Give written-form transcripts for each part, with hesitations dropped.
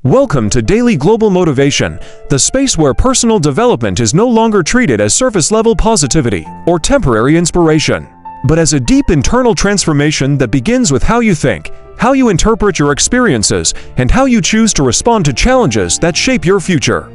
Welcome to Daily Global Motivation, the space where personal development is no longer treated as surface-level positivity or temporary inspiration, but as a deep internal transformation that begins with how you think, how you interpret your experiences, and how you choose to respond to challenges that shape your future.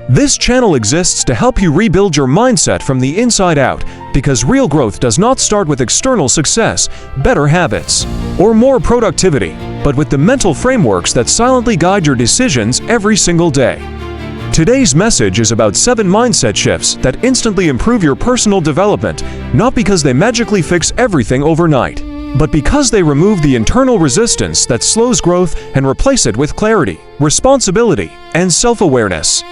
This channel exists to help you rebuild your mindset from the inside out, because real growth does not start with external success, better habits, or more productivity, but with the mental frameworks that silently guide your decisions every single day. Today's message is about 7 mindset shifts that instantly improve your personal development, not because they magically fix everything overnight, but because they remove the internal resistance that slows growth and replace it with clarity, responsibility, and self-awareness.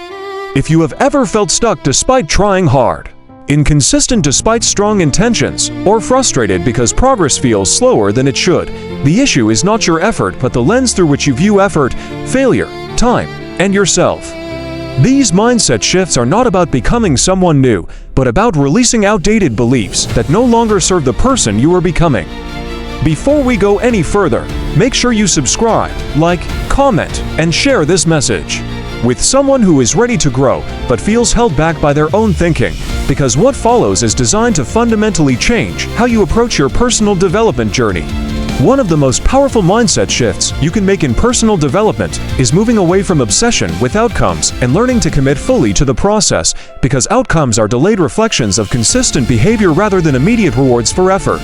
If you have ever felt stuck despite trying hard, inconsistent despite strong intentions, or frustrated because progress feels slower than it should, the issue is not your effort but the lens through which you view effort, failure, time, and yourself. These mindset shifts are not about becoming someone new, but about releasing outdated beliefs that no longer serve the person you are becoming. Before we go any further, make sure you subscribe, like, comment, and share this message with someone who is ready to grow but feels held back by their own thinking, because what follows is designed to fundamentally change how you approach your personal development journey. One of the most powerful mindset shifts you can make in personal development is moving away from obsession with outcomes and learning to commit fully to the process, because outcomes are delayed reflections of consistent behavior rather than immediate rewards for effort.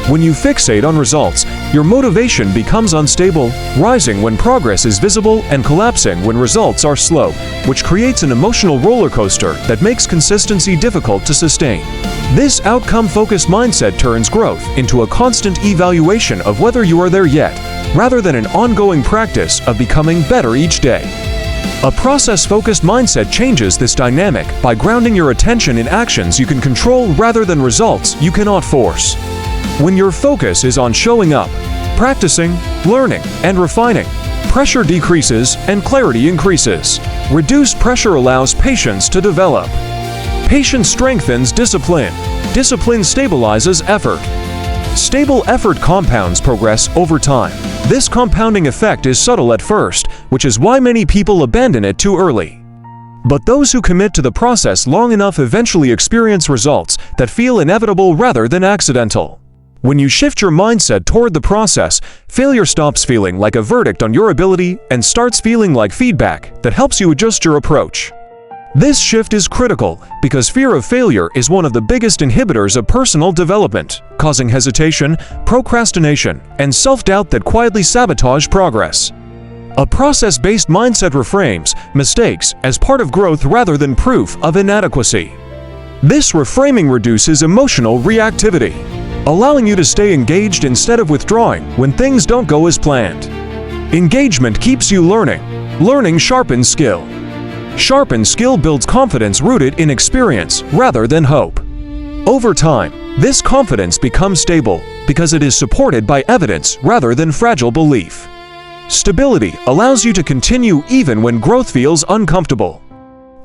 When you fixate on results, your motivation becomes unstable, rising when progress is visible and collapsing when results are slow, which creates an emotional roller coaster that makes consistency difficult to sustain. This outcome-focused mindset turns growth into a constant evaluation of whether you are there yet, rather than an ongoing practice of becoming better each day. A process-focused mindset changes this dynamic by grounding your attention in actions you can control rather than results you cannot force. When your focus is on showing up, practicing, learning, and refining, pressure decreases and clarity increases. Reduced pressure allows patience to develop. Patience strengthens discipline. Discipline stabilizes effort. Stable effort compounds progress over time. This compounding effect is subtle at first, which is why many people abandon it too early. But those who commit to the process long enough eventually experience results that feel inevitable rather than accidental. When you shift your mindset toward the process, failure stops feeling like a verdict on your ability and starts feeling like feedback that helps you adjust your approach. This shift is critical because fear of failure is one of the biggest inhibitors of personal development, causing hesitation, procrastination, and self-doubt that quietly sabotage progress. A process-based mindset reframes mistakes as part of growth rather than proof of inadequacy. This reframing reduces emotional reactivity, allowing you to stay engaged instead of withdrawing when things don't go as planned. Engagement keeps you learning. Learning sharpens skill. Sharpened skill builds confidence rooted in experience rather than hope. Over time, this confidence becomes stable because it is supported by evidence rather than fragile belief. Stability allows you to continue even when growth feels uncomfortable.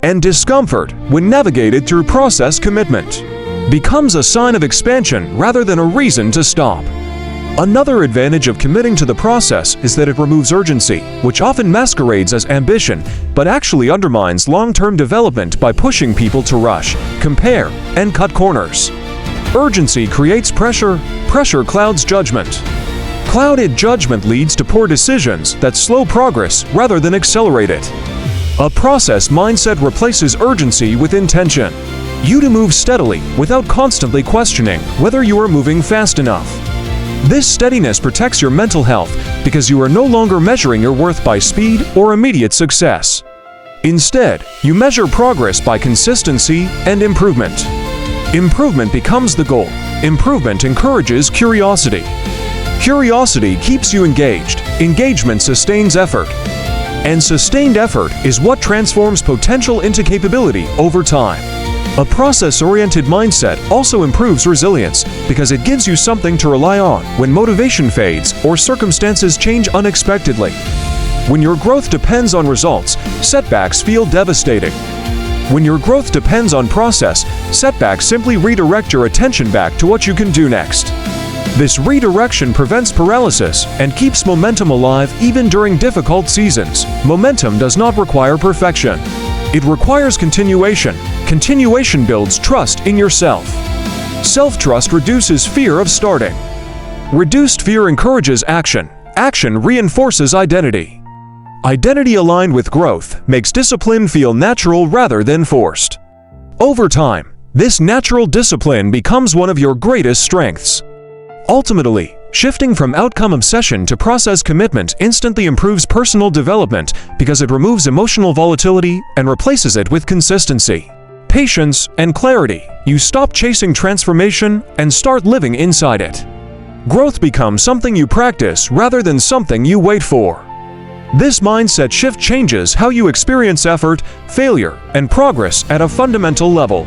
And discomfort, when navigated through process commitment, becomes a sign of expansion rather than a reason to stop. Another advantage of committing to the process is that it removes urgency, which often masquerades as ambition, but actually undermines long-term development by pushing people to rush, compare, and cut corners. Urgency creates pressure. Pressure clouds judgment. Clouded judgment leads to poor decisions that slow progress rather than accelerate it. A process mindset replaces urgency with intention. You to move steadily without constantly questioning whether you are moving fast enough. This steadiness protects your mental health because you are no longer measuring your worth by speed or immediate success. Instead, you measure progress by consistency and improvement. Improvement becomes the goal. Improvement encourages curiosity. Curiosity keeps you engaged. Engagement sustains effort. And sustained effort is what transforms potential into capability over time. A process-oriented mindset also improves resilience because it gives you something to rely on when motivation fades or circumstances change unexpectedly. When your growth depends on results, setbacks feel devastating. When your growth depends on process, setbacks simply redirect your attention back to what you can do next. This redirection prevents paralysis and keeps momentum alive even during difficult seasons. Momentum does not require perfection. It requires continuation. Continuation builds trust in yourself. Self-trust reduces fear of starting. Reduced fear encourages action. Action reinforces identity. Identity aligned with growth makes discipline feel natural rather than forced. Over time, this natural discipline becomes one of your greatest strengths. Ultimately, shifting from outcome obsession to process commitment instantly improves personal development because it removes emotional volatility and replaces it with consistency, patience, and clarity. You stop chasing transformation and start living inside it. Growth becomes something you practice rather than something you wait for. This mindset shift changes how you experience effort, failure, and progress at a fundamental level.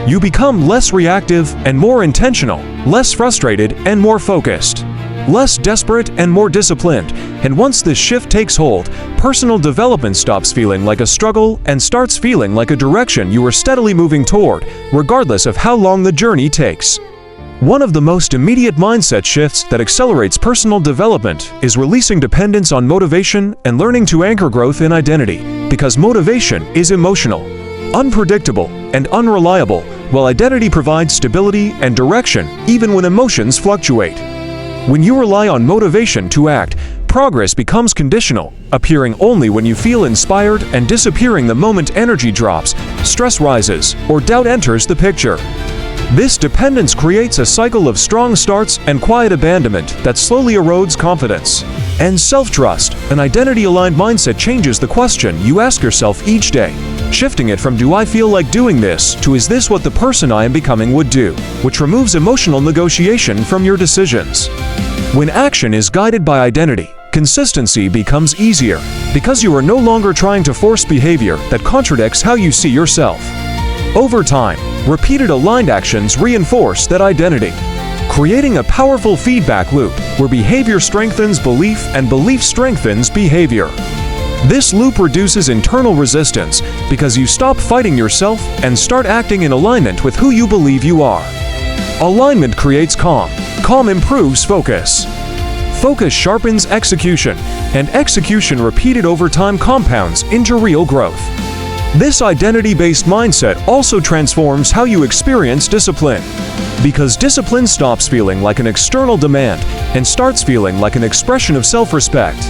You become less reactive and more intentional, less frustrated and more focused, less desperate and more disciplined. And once this shift takes hold, personal development stops feeling like a struggle and starts feeling like a direction you are steadily moving toward, regardless of how long the journey takes. One of the most immediate mindset shifts that accelerates personal development is releasing dependence on motivation and learning to anchor growth in identity, because motivation is emotional, unpredictable, and unreliable, while identity provides stability and direction even when emotions fluctuate. When you rely on motivation to act, progress becomes conditional, appearing only when you feel inspired and disappearing the moment energy drops, stress rises, or doubt enters the picture. This dependence creates a cycle of strong starts and quiet abandonment that slowly erodes confidence. And self-trust, an identity-aligned mindset, changes the question you ask yourself each day, shifting it from "do I feel like doing this" to "is this what the person I am becoming would do," which removes emotional negotiation from your decisions. When action is guided by identity, consistency becomes easier, because you are no longer trying to force behavior that contradicts how you see yourself. Over time, repeated aligned actions reinforce that identity, creating a powerful feedback loop where behavior strengthens belief and belief strengthens behavior. This loop reduces internal resistance because you stop fighting yourself and start acting in alignment with who you believe you are. Alignment creates calm. Calm improves focus. Focus sharpens execution, and execution repeated over time compounds into real growth. This identity-based mindset also transforms how you experience discipline, because discipline stops feeling like an external demand and starts feeling like an expression of self-respect.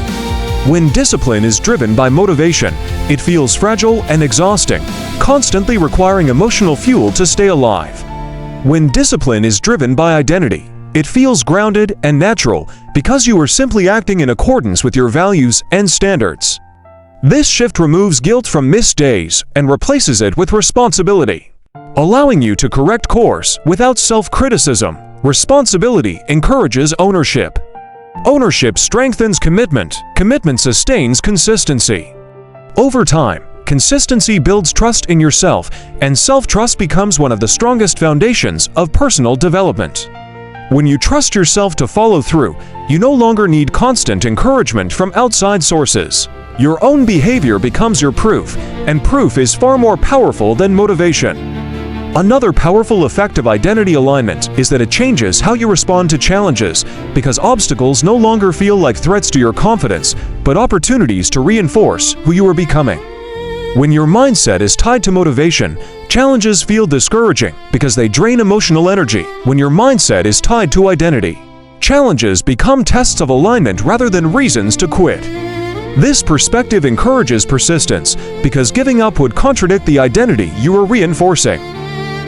When discipline is driven by motivation, it feels fragile and exhausting, constantly requiring emotional fuel to stay alive. When discipline is driven by identity, it feels grounded and natural because you are simply acting in accordance with your values and standards. This shift removes guilt from missed days and replaces it with responsibility, allowing you to correct course without self-criticism. Responsibility encourages ownership. Ownership strengthens commitment. Commitment sustains consistency. Over time, consistency builds trust in yourself, and self-trust becomes one of the strongest foundations of personal development. When you trust yourself to follow through, you no longer need constant encouragement from outside sources. Your own behavior becomes your proof, and proof is far more powerful than motivation. Another powerful effect of identity alignment is that it changes how you respond to challenges, because obstacles no longer feel like threats to your confidence, but opportunities to reinforce who you are becoming. When your mindset is tied to motivation, challenges feel discouraging because they drain emotional energy. When your mindset is tied to identity, challenges become tests of alignment rather than reasons to quit. This perspective encourages persistence because giving up would contradict the identity you are reinforcing.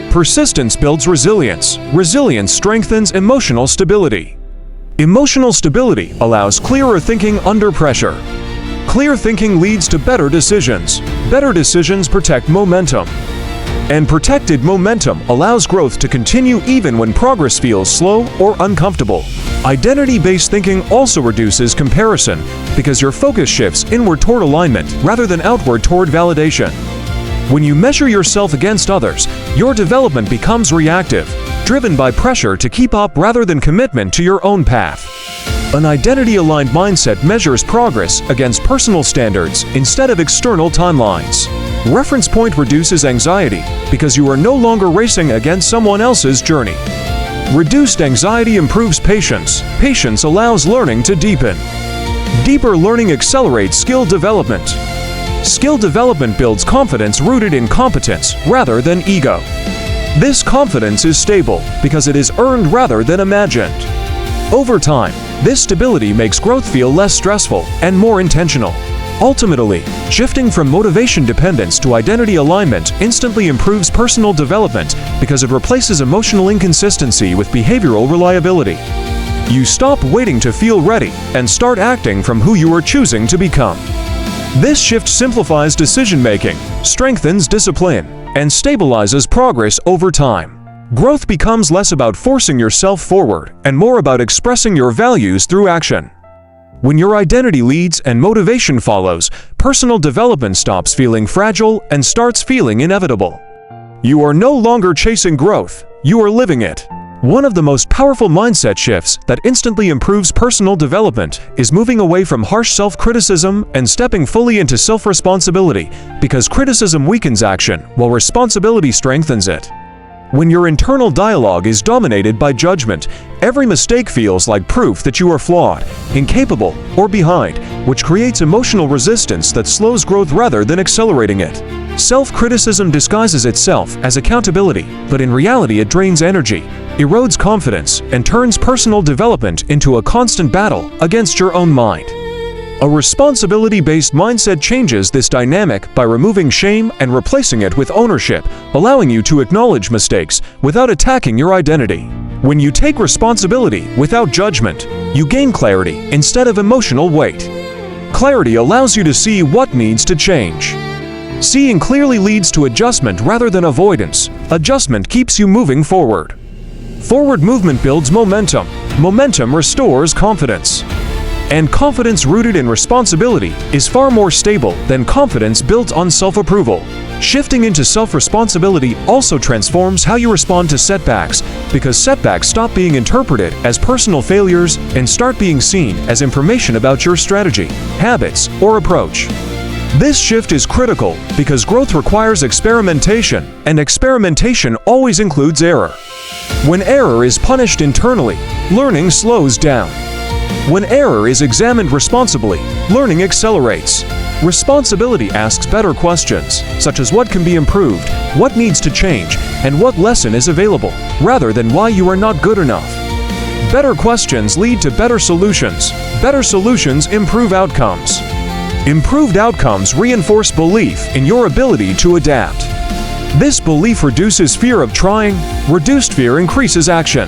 Persistence builds resilience. Resilience strengthens emotional stability. Emotional stability allows clearer thinking under pressure. Clear thinking leads to better decisions. Better decisions protect momentum. And protected momentum allows growth to continue even when progress feels slow or uncomfortable. Identity-based thinking also reduces comparison because your focus shifts inward toward alignment rather than outward toward validation. When you measure yourself against others, your development becomes reactive, driven by pressure to keep up rather than commitment to your own path. An identity-aligned mindset measures progress against personal standards instead of external timelines. Reference point reduces anxiety because you are no longer racing against someone else's journey. Reduced anxiety improves patience. Patience allows learning to deepen. Deeper learning accelerates skill development. Skill development builds confidence rooted in competence rather than ego. This confidence is stable because it is earned rather than imagined. Over time, this stability makes growth feel less stressful and more intentional. Ultimately, shifting from motivation dependence to identity alignment instantly improves personal development because it replaces emotional inconsistency with behavioral reliability. You stop waiting to feel ready and start acting from who you are choosing to become. This shift simplifies decision-making, strengthens discipline, and stabilizes progress over time. Growth becomes less about forcing yourself forward and more about expressing your values through action. When your identity leads and motivation follows, personal development stops feeling fragile and starts feeling inevitable. You are no longer chasing growth, you are living it. One of the most powerful mindset shifts that instantly improves personal development is moving away from harsh self-criticism and stepping fully into self-responsibility, because criticism weakens action while responsibility strengthens it. When your internal dialogue is dominated by judgment, every mistake feels like proof that you are flawed, incapable, or behind, which creates emotional resistance that slows growth rather than accelerating it. Self-criticism disguises itself as accountability, but in reality it drains energy, erodes confidence, and turns personal development into a constant battle against your own mind. A responsibility-based mindset changes this dynamic by removing shame and replacing it with ownership, allowing you to acknowledge mistakes without attacking your identity. When you take responsibility without judgment, you gain clarity instead of emotional weight. Clarity allows you to see what needs to change. Seeing clearly leads to adjustment rather than avoidance. Adjustment keeps you moving forward. Forward movement builds momentum. Momentum restores confidence. And confidence rooted in responsibility is far more stable than confidence built on self-approval. Shifting into self-responsibility also transforms how you respond to setbacks, because setbacks stop being interpreted as personal failures and start being seen as information about your strategy, habits, or approach. This shift is critical because growth requires experimentation, and experimentation always includes error. When error is punished internally, learning slows down. When error is examined responsibly, learning accelerates. Responsibility asks better questions, such as what can be improved, what needs to change, and what lesson is available, rather than why you are not good enough. Better questions lead to better solutions. Better solutions improve outcomes. Improved outcomes reinforce belief in your ability to adapt. This belief reduces fear of trying. Reduced fear increases action.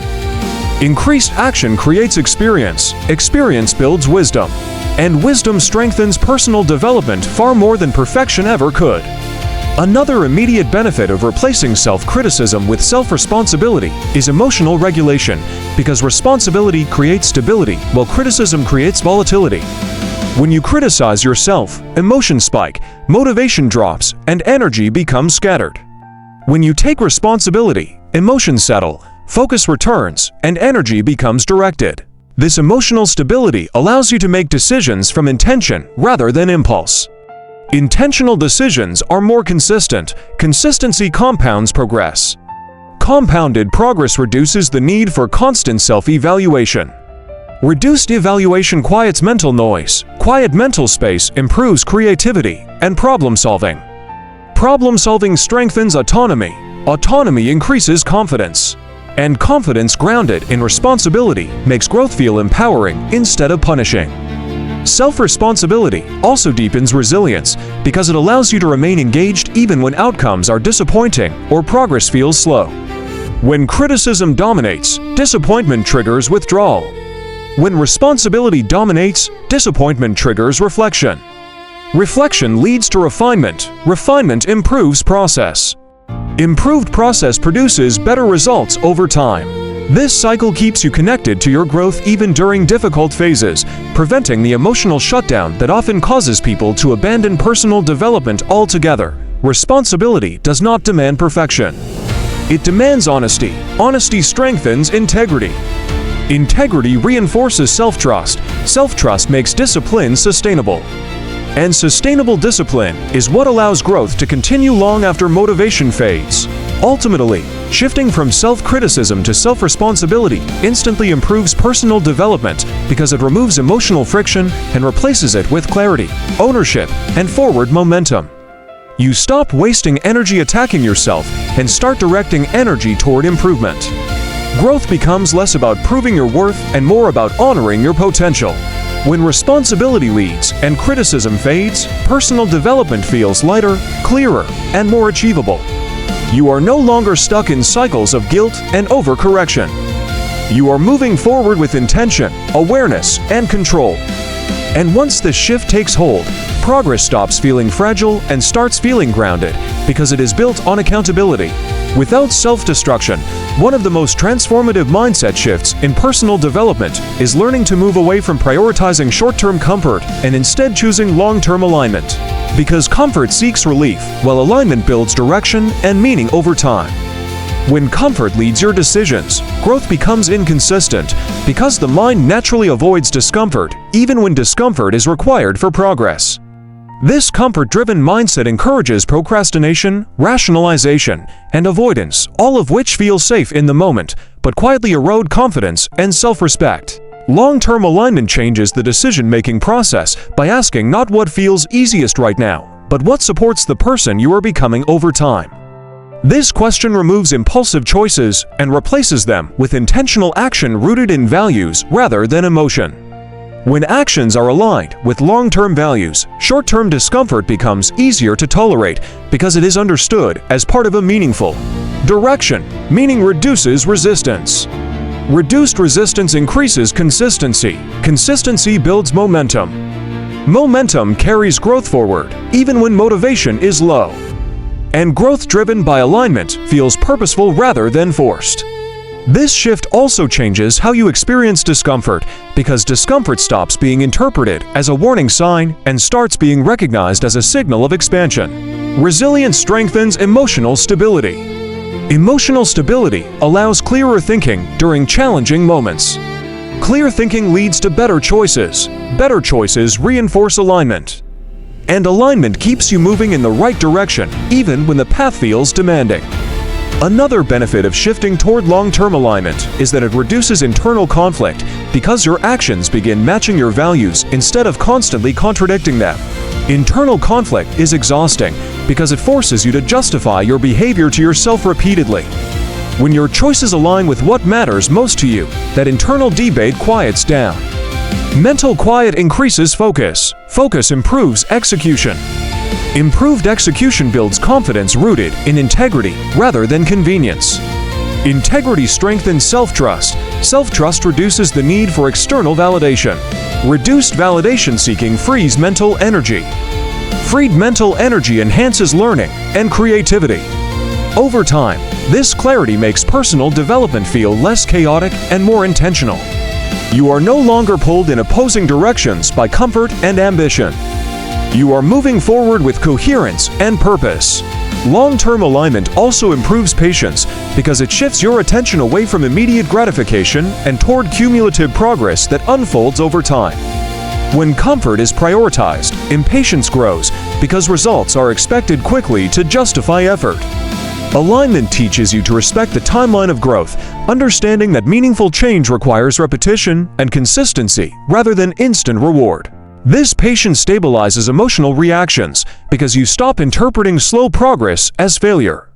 Increased action creates experience. Experience builds wisdom. And wisdom strengthens personal development far more than perfection ever could. Another immediate benefit of replacing self-criticism with self-responsibility is emotional regulation, because responsibility creates stability while criticism creates volatility. When you criticize yourself, emotions spike, motivation drops, and energy becomes scattered. When you take responsibility, emotions settle, focus returns, and energy becomes directed. This emotional stability allows you to make decisions from intention rather than impulse. Intentional decisions are more consistent. Consistency compounds progress. Compounded progress reduces the need for constant self-evaluation. Reduced evaluation quiets mental noise. Quiet mental space improves creativity and problem-solving. Problem-solving strengthens autonomy. Autonomy increases confidence. And confidence grounded in responsibility makes growth feel empowering instead of punishing. Self-responsibility also deepens resilience because it allows you to remain engaged even when outcomes are disappointing or progress feels slow. When criticism dominates, disappointment triggers withdrawal. When responsibility dominates, disappointment triggers reflection. Reflection leads to refinement. Refinement improves process. Improved process produces better results over time. This cycle keeps you connected to your growth even during difficult phases, preventing the emotional shutdown that often causes people to abandon personal development altogether. Responsibility does not demand perfection. It demands honesty. Honesty strengthens integrity. Integrity reinforces self-trust. Self-trust makes discipline sustainable. And sustainable discipline is what allows growth to continue long after motivation fades. Ultimately, shifting from self-criticism to self-responsibility instantly improves personal development because it removes emotional friction and replaces it with clarity, ownership, and forward momentum. You stop wasting energy attacking yourself and start directing energy toward improvement. Growth becomes less about proving your worth and more about honoring your potential. When responsibility leads and criticism fades, personal development feels lighter, clearer, and more achievable. You are no longer stuck in cycles of guilt and overcorrection. You are moving forward with intention, awareness, and control. And once this shift takes hold, progress stops feeling fragile and starts feeling grounded because it is built on accountability. Without self-destruction, one of the most transformative mindset shifts in personal development is learning to move away from prioritizing short-term comfort and instead choosing long-term alignment. Because comfort seeks relief, while alignment builds direction and meaning over time. When comfort leads your decisions, growth becomes inconsistent because the mind naturally avoids discomfort even when discomfort is required for progress. This comfort-driven mindset encourages procrastination, rationalization, and avoidance, all of which feel safe in the moment, but quietly erode confidence and self-respect. Long-term alignment changes the decision-making process by asking not what feels easiest right now, but what supports the person you are becoming over time. This question removes impulsive choices and replaces them with intentional action rooted in values rather than emotion. When actions are aligned with long-term values, short-term discomfort becomes easier to tolerate because it is understood as part of a meaningful direction, meaning reduces resistance. Reduced resistance increases consistency. Consistency builds momentum. Momentum carries growth forward, even when motivation is low. And growth driven by alignment feels purposeful rather than forced. This shift also changes how you experience discomfort because discomfort stops being interpreted as a warning sign and starts being recognized as a signal of expansion. Resilience strengthens emotional stability. Emotional stability allows clearer thinking during challenging moments. Clear thinking leads to better choices. Better choices reinforce alignment. And alignment keeps you moving in the right direction even when the path feels demanding. Another benefit of shifting toward long-term alignment is that it reduces internal conflict because your actions begin matching your values instead of constantly contradicting them. Internal conflict is exhausting because it forces you to justify your behavior to yourself repeatedly. When your choices align with what matters most to you, that internal debate quiets down. Mental quiet increases focus. Focus improves execution. Improved execution builds confidence rooted in integrity rather than convenience. Integrity strengthens self-trust. Self-trust reduces the need for external validation. Reduced validation seeking frees mental energy. Freed mental energy enhances learning and creativity. Over time, this clarity makes personal development feel less chaotic and more intentional. You are no longer pulled in opposing directions by comfort and ambition. You are moving forward with coherence and purpose. Long-term alignment also improves patience because it shifts your attention away from immediate gratification and toward cumulative progress that unfolds over time. When comfort is prioritized, impatience grows because results are expected quickly to justify effort. Alignment teaches you to respect the timeline of growth, understanding that meaningful change requires repetition and consistency rather than instant reward. This patience stabilizes emotional reactions because you stop interpreting slow progress as failure.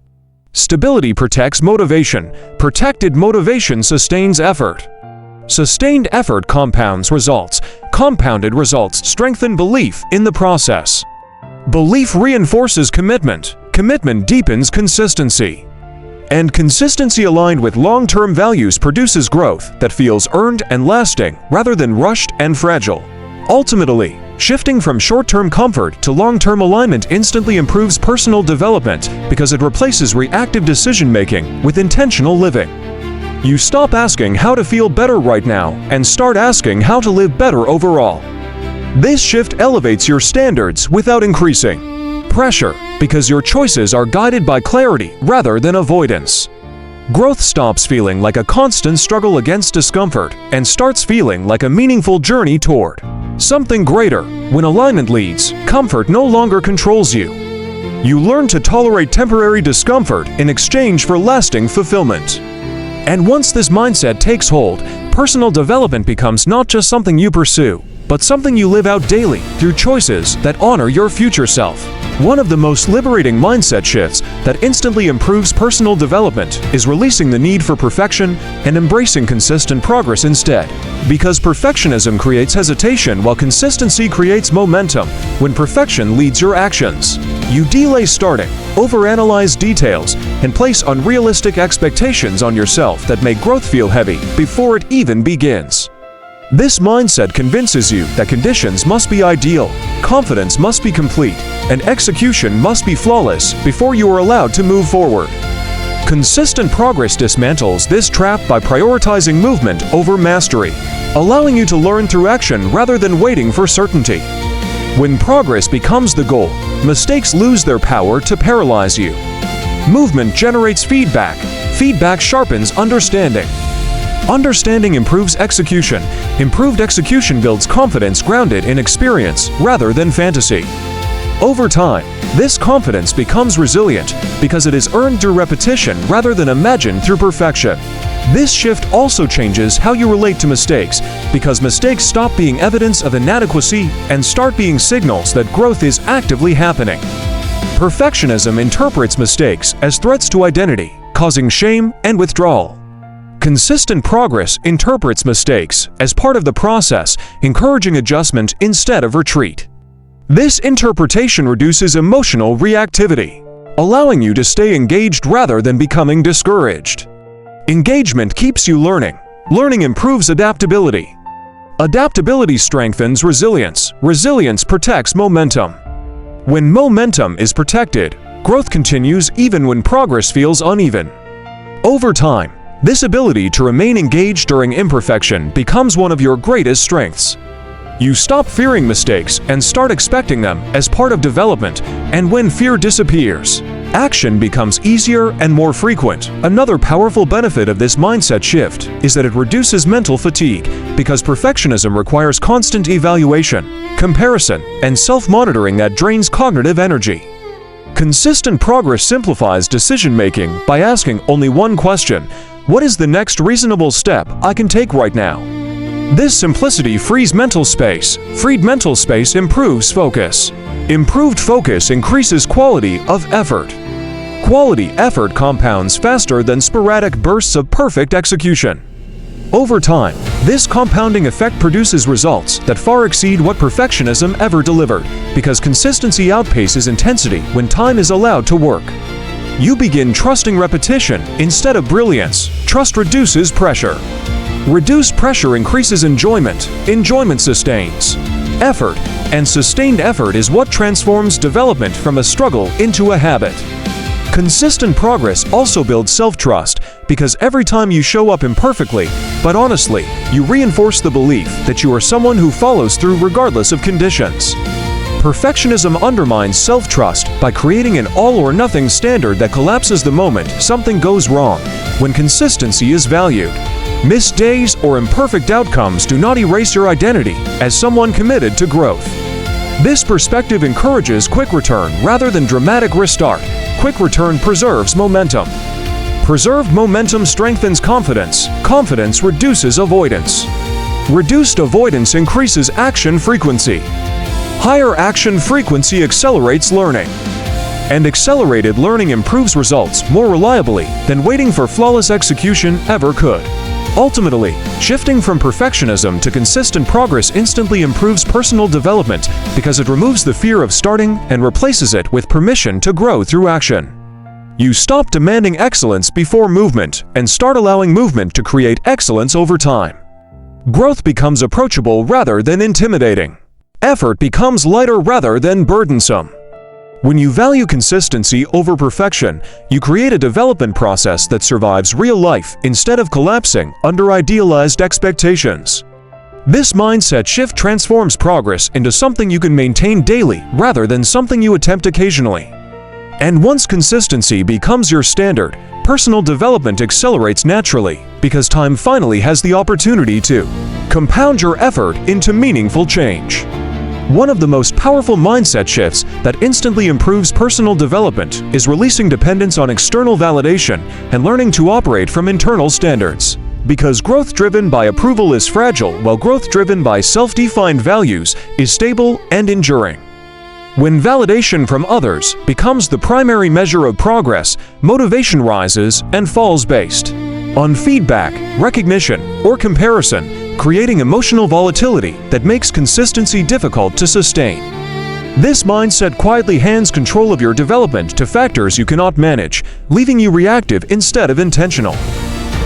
Stability protects motivation. Protected motivation sustains effort. Sustained effort compounds results. Compounded results strengthen belief in the process. Belief reinforces commitment. Commitment deepens consistency. And consistency aligned with long-term values produces growth that feels earned and lasting rather than rushed and fragile. Ultimately, shifting from short-term comfort to long-term alignment instantly improves personal development because it replaces reactive decision-making with intentional living. You stop asking how to feel better right now and start asking how to live better overall. This shift elevates your standards without increasing pressure because your choices are guided by clarity rather than avoidance. Growth stops feeling like a constant struggle against discomfort and starts feeling like a meaningful journey toward something greater. When alignment leads, comfort no longer controls you. You learn to tolerate temporary discomfort in exchange for lasting fulfillment. And once this mindset takes hold, personal development becomes not just something you pursue, but something you live out daily through choices that honor your future self. One of the most liberating mindset shifts that instantly improves personal development is releasing the need for perfection and embracing consistent progress instead. Because perfectionism creates hesitation while consistency creates momentum. When perfection leads your actions, you delay starting, overanalyze details, and place unrealistic expectations on yourself that make growth feel heavy before it even begins. This mindset convinces you that conditions must be ideal, confidence must be complete, and execution must be flawless before you are allowed to move forward. Consistent progress dismantles this trap by prioritizing movement over mastery, allowing you to learn through action rather than waiting for certainty. When progress becomes the goal, mistakes lose their power to paralyze you. Movement generates feedback. Feedback sharpens understanding. Understanding improves execution. Improved execution builds confidence grounded in experience rather than fantasy. Over time, this confidence becomes resilient because it is earned through repetition rather than imagined through perfection. This shift also changes how you relate to mistakes because mistakes stop being evidence of inadequacy and start being signals that growth is actively happening. Perfectionism interprets mistakes as threats to identity, causing shame and withdrawal. Consistent progress interprets mistakes as part of the process, encouraging adjustment instead of retreat. This interpretation reduces emotional reactivity, allowing you to stay engaged rather than becoming discouraged. Engagement keeps you learning. Learning improves adaptability. Adaptability strengthens resilience. Resilience protects momentum. When momentum is protected, growth continues even when progress feels uneven. Over time, this ability to remain engaged during imperfection becomes one of your greatest strengths. You stop fearing mistakes and start expecting them as part of development, and when fear disappears, action becomes easier and more frequent. Another powerful benefit of this mindset shift is that it reduces mental fatigue because perfectionism requires constant evaluation, comparison, and self-monitoring that drains cognitive energy. Consistent progress simplifies decision-making by asking only one question: what is the next reasonable step I can take right now? This simplicity frees mental space. Freed mental space improves focus. Improved focus increases quality of effort. Quality effort compounds faster than sporadic bursts of perfect execution. Over time, this compounding effect produces results that far exceed what perfectionism ever delivered, because consistency outpaces intensity when time is allowed to work. You begin trusting repetition instead of brilliance. Trust reduces pressure. Reduced pressure increases enjoyment. Enjoyment sustains effort, and sustained effort is what transforms development from a struggle into a habit. Consistent progress also builds self-trust because every time you show up imperfectly, but honestly, you reinforce the belief that you are someone who follows through regardless of conditions. Perfectionism undermines self-trust by creating an all-or-nothing standard that collapses the moment something goes wrong. When consistency is valued, missed days or imperfect outcomes do not erase your identity as someone committed to growth. This perspective encourages quick return rather than dramatic restart. Quick return preserves momentum. Preserved momentum strengthens confidence. Confidence reduces avoidance. Reduced avoidance increases action frequency. Higher action frequency accelerates learning. And accelerated learning improves results more reliably than waiting for flawless execution ever could. Ultimately, shifting from perfectionism to consistent progress instantly improves personal development because it removes the fear of starting and replaces it with permission to grow through action. You stop demanding excellence before movement and start allowing movement to create excellence over time. Growth becomes approachable rather than intimidating. Effort becomes lighter rather than burdensome. When you value consistency over perfection, you create a development process that survives real life instead of collapsing under idealized expectations. This mindset shift transforms progress into something you can maintain daily rather than something you attempt occasionally. And once consistency becomes your standard, personal development accelerates naturally because time finally has the opportunity to compound your effort into meaningful change. One of the most powerful mindset shifts that instantly improves personal development is releasing dependence on external validation and learning to operate from internal standards. Because growth driven by approval is fragile, while growth driven by self-defined values is stable and enduring. When validation from others becomes the primary measure of progress, motivation rises and falls based on feedback, recognition, or comparison, creating emotional volatility that makes consistency difficult to sustain. This mindset quietly hands control of your development to factors you cannot manage, leaving you reactive instead of intentional.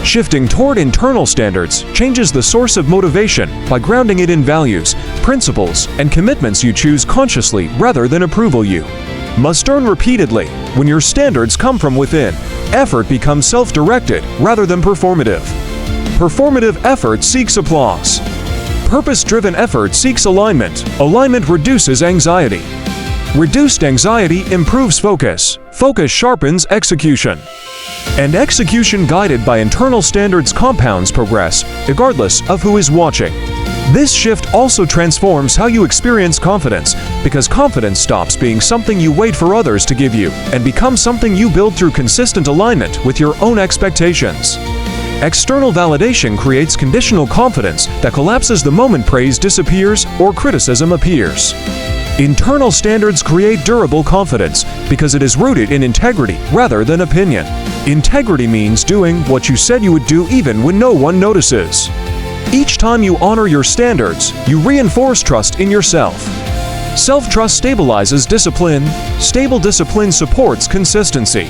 Shifting toward internal standards changes the source of motivation by grounding it in values, principles, and commitments you choose consciously rather than approval you must earn repeatedly. When your standards come from within, effort becomes self-directed rather than performative. Performative effort seeks applause. Purpose-driven effort seeks alignment. Alignment reduces anxiety. Reduced anxiety improves focus. Focus sharpens execution. And execution guided by internal standards compounds progress, regardless of who is watching. This shift also transforms how you experience confidence, because confidence stops being something you wait for others to give you and becomes something you build through consistent alignment with your own expectations. External validation creates conditional confidence that collapses the moment praise disappears or criticism appears. Internal standards create durable confidence because it is rooted in integrity rather than opinion. Integrity means doing what you said you would do even when no one notices. Each time you honor your standards, you reinforce trust in yourself. Self-trust stabilizes discipline. Stable discipline supports consistency.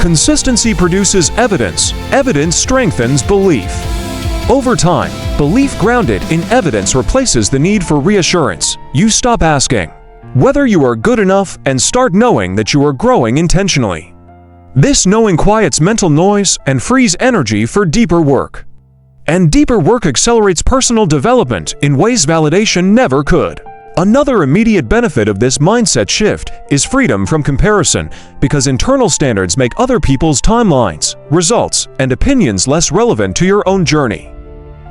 Consistency produces evidence. Evidence strengthens belief. Over time, belief grounded in evidence replaces the need for reassurance. You stop asking whether you are good enough and start knowing that you are growing intentionally. This knowing quiets mental noise and frees energy for deeper work. And deeper work accelerates personal development in ways validation never could. Another immediate benefit of this mindset shift is freedom from comparison, because internal standards make other people's timelines, results, and opinions less relevant to your own journey.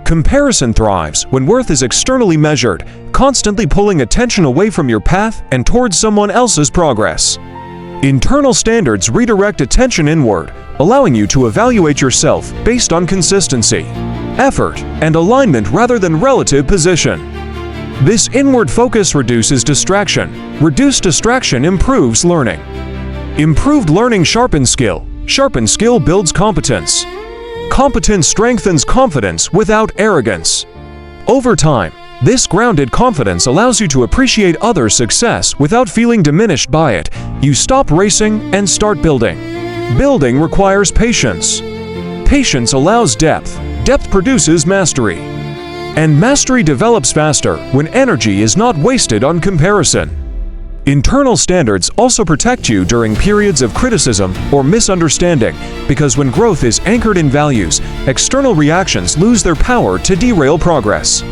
Comparison thrives when worth is externally measured, constantly pulling attention away from your path and towards someone else's progress. Internal standards redirect attention inward, allowing you to evaluate yourself based on consistency, effort, and alignment rather than relative position. This inward focus reduces distraction. Reduced distraction improves learning. Improved learning sharpens skill. Sharpened skill builds competence. Competence strengthens confidence without arrogance. Over time, this grounded confidence allows you to appreciate others' success without feeling diminished by it. You stop racing and start building. Building requires patience. Patience allows depth. Depth produces mastery. And mastery develops faster when energy is not wasted on comparison. Internal standards also protect you during periods of criticism or misunderstanding, because when growth is anchored in values, external reactions lose their power to derail progress.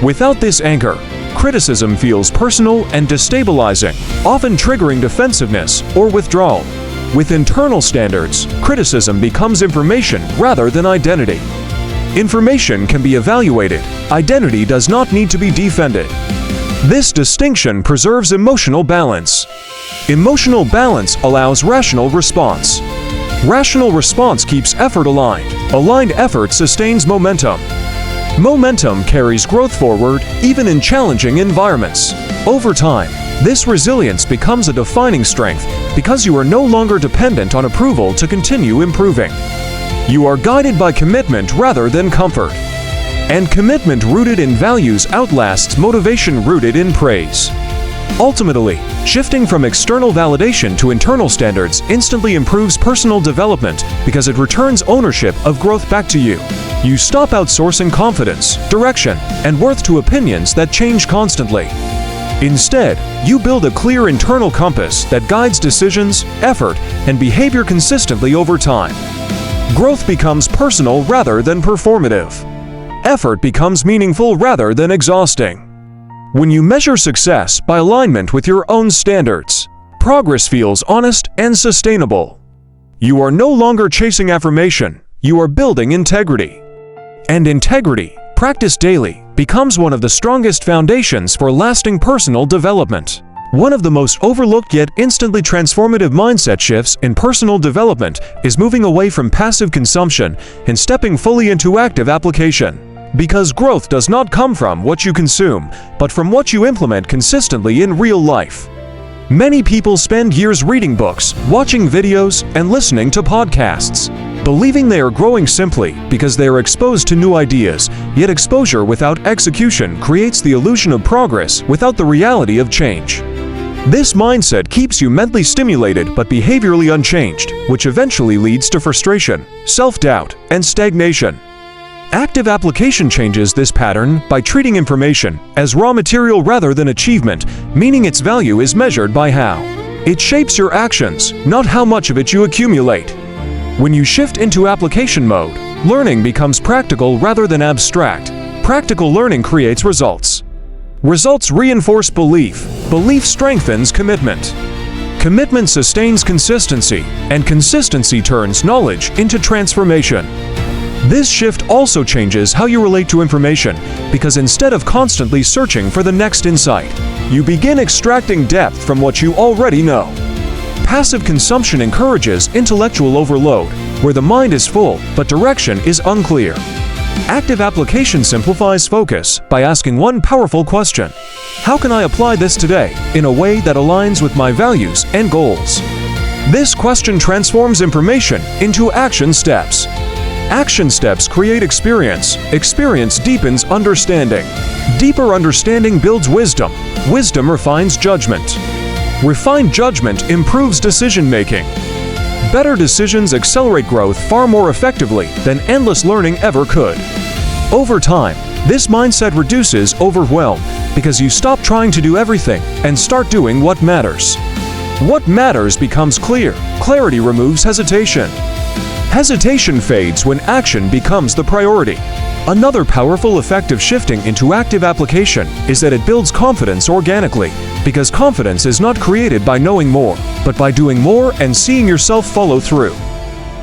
Without this anchor, criticism feels personal and destabilizing, often triggering defensiveness or withdrawal. With internal standards, criticism becomes information rather than identity. Information can be evaluated. Identity does not need to be defended. This distinction preserves emotional balance. Emotional balance allows rational response. Rational response keeps effort aligned. Aligned effort sustains momentum. Momentum carries growth forward even in challenging environments. Over time, this resilience becomes a defining strength because you are no longer dependent on approval to continue improving. You are guided by commitment rather than comfort. And commitment rooted in values outlasts motivation rooted in praise. Ultimately, shifting from external validation to internal standards instantly improves personal development because it returns ownership of growth back to you. You stop outsourcing confidence, direction, and worth to opinions that change constantly. Instead, you build a clear internal compass that guides decisions, effort, and behavior consistently over time. Growth becomes personal rather than performative. Effort becomes meaningful rather than exhausting. When you measure success by alignment with your own standards, progress feels honest and sustainable. You are no longer chasing affirmation, you are building integrity. And integrity, practiced daily, becomes one of the strongest foundations for lasting personal development. One of the most overlooked yet instantly transformative mindset shifts in personal development is moving away from passive consumption and stepping fully into active application. Because growth does not come from what you consume, but from what you implement consistently in real life. Many people spend years reading books, watching videos, and listening to podcasts, believing they are growing simply because they are exposed to new ideas, yet exposure without execution creates the illusion of progress without the reality of change. This mindset keeps you mentally stimulated but behaviorally unchanged, which eventually leads to frustration, self-doubt, and stagnation. Active application changes this pattern by treating information as raw material rather than achievement, meaning its value is measured by how it shapes your actions, not how much of it you accumulate. When you shift into application mode, learning becomes practical rather than abstract. Practical learning creates results. Results reinforce belief. Belief strengthens commitment. Commitment sustains consistency, and consistency turns knowledge into transformation. This shift also changes how you relate to information, because instead of constantly searching for the next insight, you begin extracting depth from what you already know. Passive consumption encourages intellectual overload, where the mind is full but direction is unclear. Active application simplifies focus by asking one powerful question: how can I apply this today in a way that aligns with my values and goals? This question transforms information into action steps. Action steps create experience. Experience deepens understanding. Deeper understanding builds wisdom. Wisdom refines judgment. Refined judgment improves decision-making. Better decisions accelerate growth far more effectively than endless learning ever could. Over time, this mindset reduces overwhelm because you stop trying to do everything and start doing what matters. What matters becomes clear. Clarity removes hesitation. Hesitation fades when action becomes the priority. Another powerful effect of shifting into active application is that it builds confidence organically, because confidence is not created by knowing more, but by doing more and seeing yourself follow through.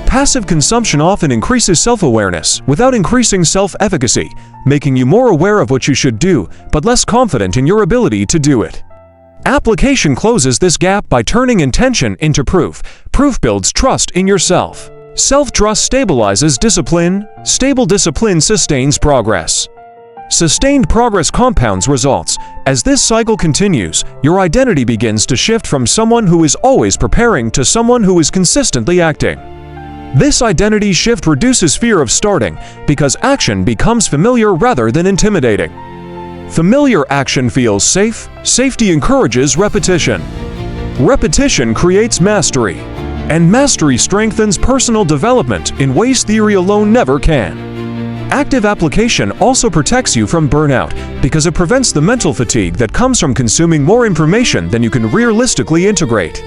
Passive consumption often increases self-awareness without increasing self-efficacy, making you more aware of what you should do, but less confident in your ability to do it. Application closes this gap by turning intention into proof. Proof builds trust in yourself. Self-trust stabilizes discipline. Stable discipline sustains progress. Sustained progress compounds results. As this cycle continues, your identity begins to shift from someone who is always preparing to someone who is consistently acting. This identity shift reduces fear of starting because action becomes familiar rather than intimidating. Familiar action feels safe. Safety encourages repetition. Repetition creates mastery. And mastery strengthens personal development in ways theory alone never can. Active application also protects you from burnout because it prevents the mental fatigue that comes from consuming more information than you can realistically integrate.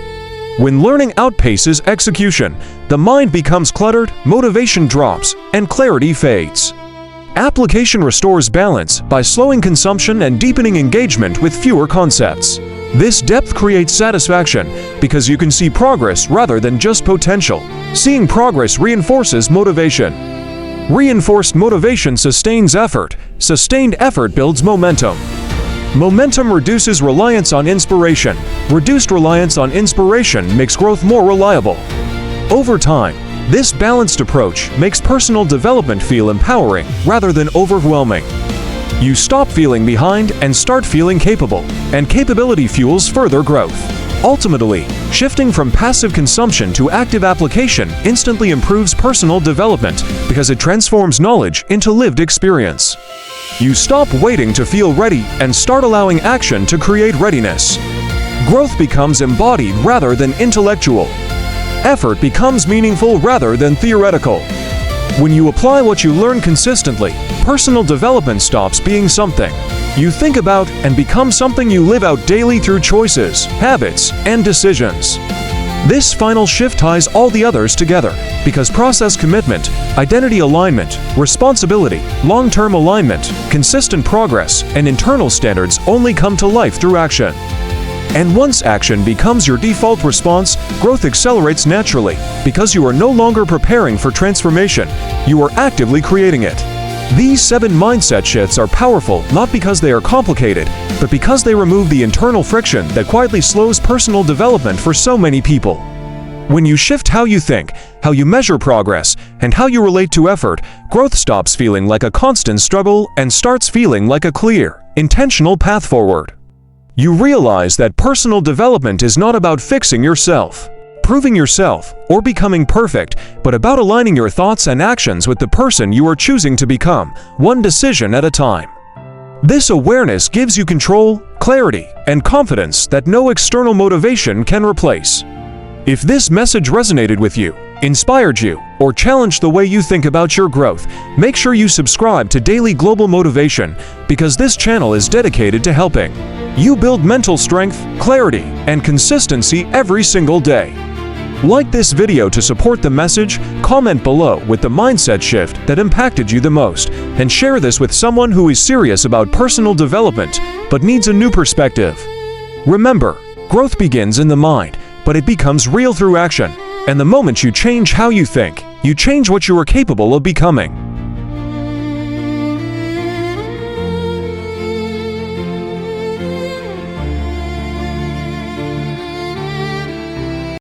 When learning outpaces execution, the mind becomes cluttered, motivation drops, and clarity fades. Application restores balance by slowing consumption and deepening engagement with fewer concepts. This depth creates satisfaction because you can see progress rather than just potential. Seeing progress reinforces motivation. Reinforced motivation sustains effort. Sustained effort builds momentum. Momentum reduces reliance on inspiration. Reduced reliance on inspiration makes growth more reliable. Over time, this balanced approach makes personal development feel empowering rather than overwhelming. You stop feeling behind and start feeling capable, and capability fuels further growth. Ultimately, shifting from passive consumption to active application instantly improves personal development because it transforms knowledge into lived experience. You stop waiting to feel ready and start allowing action to create readiness. Growth becomes embodied rather than intellectual. Effort becomes meaningful rather than theoretical. When you apply what you learn consistently, personal development stops being something you think about and becomes something you live out daily through choices, habits, and decisions. This final shift ties all the others together because process commitment, identity alignment, responsibility, long-term alignment, consistent progress, and internal standards only come to life through action. And once action becomes your default response, growth accelerates naturally because you are no longer preparing for transformation, you are actively creating it. These 7 mindset shifts are powerful not because they are complicated, but because they remove the internal friction that quietly slows personal development for so many people. When you shift how you think, how you measure progress, and how you relate to effort, growth stops feeling like a constant struggle and starts feeling like a clear, intentional path forward. You realize that personal development is not about fixing yourself, proving yourself, or becoming perfect, but about aligning your thoughts and actions with the person you are choosing to become, one decision at a time. This awareness gives you control, clarity, and confidence that no external motivation can replace. If this message resonated with you, inspired you, or challenged the way you think about your growth, make sure you subscribe to Daily Global Motivation, because this channel is dedicated to helping you build mental strength, clarity, and consistency every single day. Like this video to support the message, comment below with the mindset shift that impacted you the most, and share this with someone who is serious about personal development but needs a new perspective. Remember, growth begins in the mind, but it becomes real through action. And the moment you change how you think, you change what you are capable of becoming.